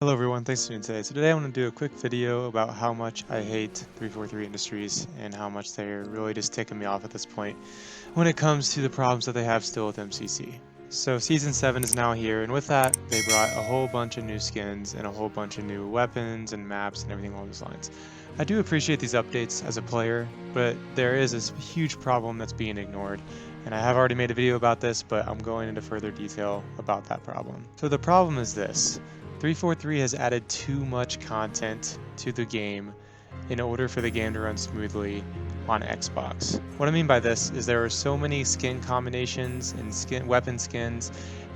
Hello everyone, thanks for tuning in today. So today I want to do a quick video about how much I hate 343 Industries and how much they're really just ticking me off at this point when it comes to the problems that they have still with MCC. So Season 7 is now here, and with that they brought a whole bunch of new skins and a whole bunch of new weapons and maps and everything along those lines. I do appreciate these updates as a player, but there is this huge problem that's being ignored. And I have already made a video about this, but I'm going into further detail about that problem. So the problem is this. 343 has added too much content to the game in order for the game to run smoothly on Xbox. What I mean by this is there are so many skin combinations and weapon skins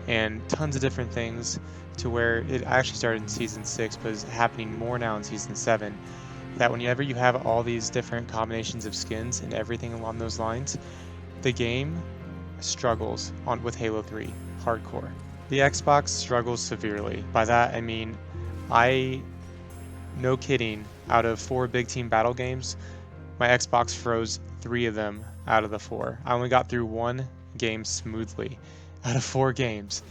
and tons of different things to where it actually started in Season 6 but is happening more now in Season 7, that whenever you have all these different combinations of skins and everything along those lines, the game struggles with Halo 3 hardcore. The Xbox struggles severely. By that I mean, no kidding, out of 4 big team battle games, my Xbox froze 3 of them out of the 4. I only got through 1 game smoothly out of 4 games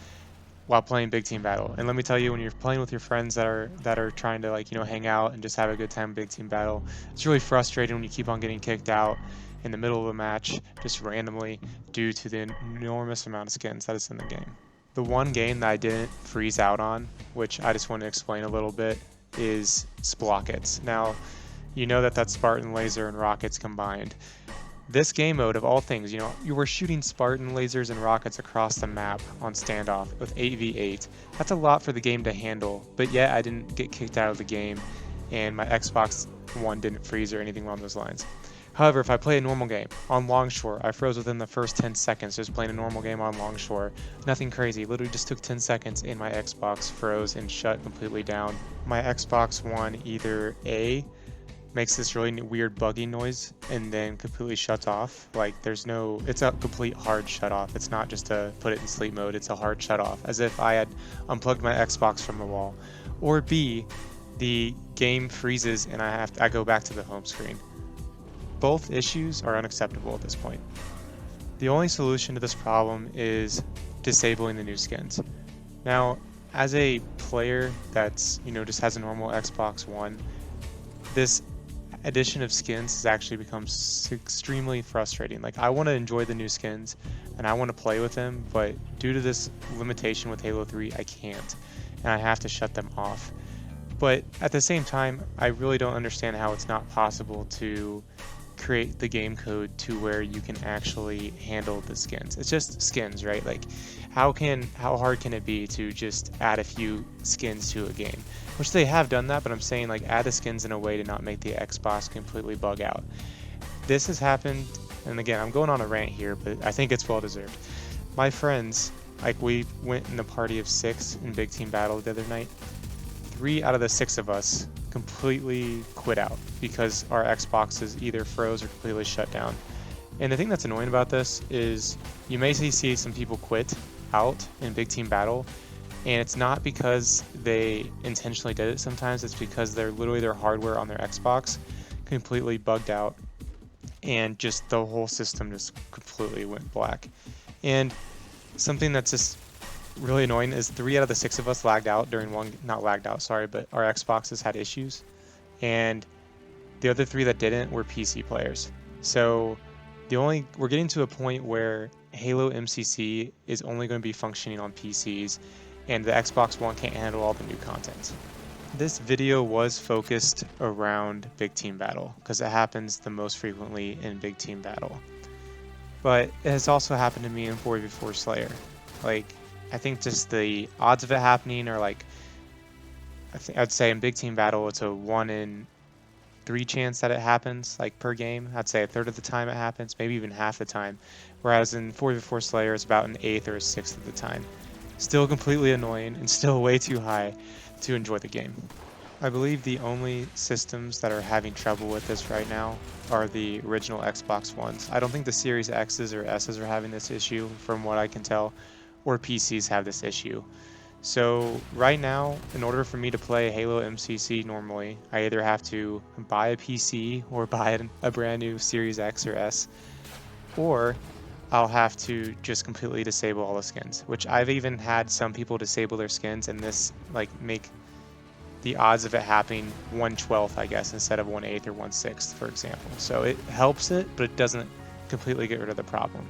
while playing big team battle. And let me tell you, when you're playing with your friends that are trying to hang out and just have a good time big team battle, it's really frustrating when you keep on getting kicked out in the middle of a match just randomly due to the enormous amount of skins that is in the game. The one game that I didn't freeze out on, which I just want to explain a little bit, is Splockets. Now, you know that's Spartan laser and rockets combined. This game mode, of all things, you were shooting Spartan lasers and rockets across the map on standoff with 8v8. That's a lot for the game to handle, but yet I didn't get kicked out of the game, and my Xbox One didn't freeze or anything along those lines. However, if I play a normal game on Longshore, I froze within the first 10 seconds just playing a normal game on Longshore. Nothing crazy, literally just took 10 seconds and my Xbox froze and shut completely down. My Xbox One either A, makes this really weird bugging noise and then completely shuts off. Like it's a complete hard shut off. It's not just to put it in sleep mode, it's a hard shut off, as if I had unplugged my Xbox from the wall. Or B, the game freezes and I go back to the home screen. Both issues are unacceptable at this point. The only solution to this problem is disabling the new skins. Now, as a player that's, just has a normal Xbox One, this addition of skins has actually become extremely frustrating. Like, I want to enjoy the new skins and I want to play with them, but due to this limitation with Halo 3, I can't, and I have to shut them off. But at the same time, I really don't understand how it's not possible to create the game code to where you can actually handle the skins. It's just skins, right? Like, how hard can it be to just add a few skins to a game? Which they have done that, but I'm saying, like, add the skins in a way to not make the Xbox completely bug out. This has happened, and again, I'm going on a rant here, but I think it's well deserved. My friends, like, we went in a party of 6 in big team battle the other night. 3 out of the 6 of us completely quit out because our Xboxes either froze or completely shut down. And the thing that's annoying about this is you may see some people quit out in big team battle, and it's not because they intentionally did it. Sometimes it's because their hardware on their Xbox completely bugged out and just the whole system just completely went black. And something that's just really annoying is 3 out of the 6 of us lagged out during not lagged out, sorry, but our Xboxes had issues, and the other 3 that didn't were PC players. So we're getting to a point where Halo MCC is only going to be functioning on PCs, and the Xbox One can't handle all the new content. This video was focused around big team battle because it happens the most frequently in big team battle, but it has also happened to me in 4v4 Slayer. Like, I think just the odds of it happening are like, I'd say in big team battle it's a 1 in 3 chance that it happens, like, per game. I'd say a third of the time it happens, maybe even half the time. Whereas in 4v4 Slayer it's about an eighth or a sixth of the time. Still completely annoying and still way too high to enjoy the game. I believe the only systems that are having trouble with this right now are the original Xbox Ones. I don't think the Series X's or S's are having this issue, from what I can tell, or PCs have this issue. So right now, in order for me to play Halo MCC normally, I either have to buy a PC or buy a brand new Series X or S, or I'll have to just completely disable all the skins, which I've even had some people disable their skins and this make the odds of it happening 1/12, I guess, instead of 1/8 or 1/6, for example. So it helps it, but it doesn't completely get rid of the problem.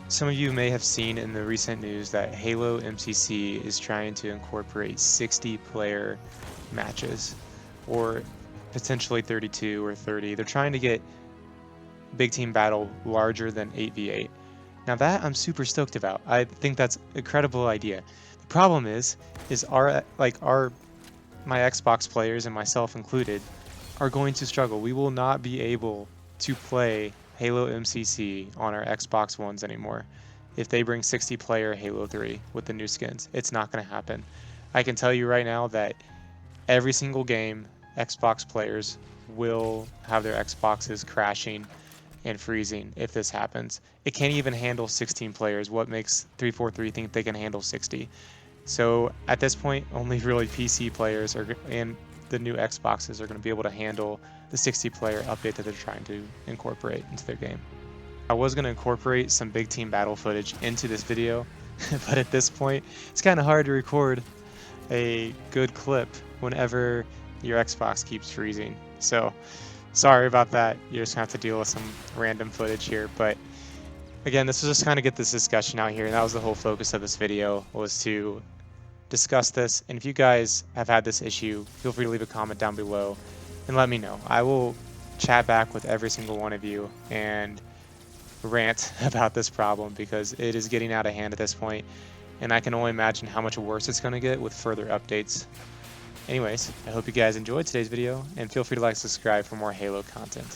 Some of you may have seen in the recent news that Halo MCC is trying to incorporate 60-player matches, or potentially 32 or 30. They're trying to get big team battle larger than 8v8. Now that I'm super stoked about. I think that's an incredible idea. The problem is my Xbox players and myself included are going to struggle. We will not be able to play Halo MCC on our Xbox Ones anymore if they bring 60-player Halo 3 with the new skins. It's not going to happen. I can tell you right now that every single game, Xbox players will have their Xboxes crashing and freezing if this happens. It can't even handle 16 players. What makes 343 think they can handle 60? So at this point, only really PC players and the new Xboxes are going to be able to handle the 60-player update that they're trying to incorporate into their game. I was going to incorporate some big team battle footage into this video, but at this point, it's kind of hard to record a good clip whenever your Xbox keeps freezing. So sorry about that. You're just going to have to deal with some random footage here. But again, this was just kind of get this discussion out here, and that was the whole focus of this video, was to discuss this. And if you guys have had this issue, feel free to leave a comment down below and let me know. I will chat back with every single one of you and rant about this problem, because it is getting out of hand at this point, and I can only imagine how much worse it's going to get with further updates. Anyways, I hope you guys enjoyed today's video, and feel free to like and subscribe for more Halo content.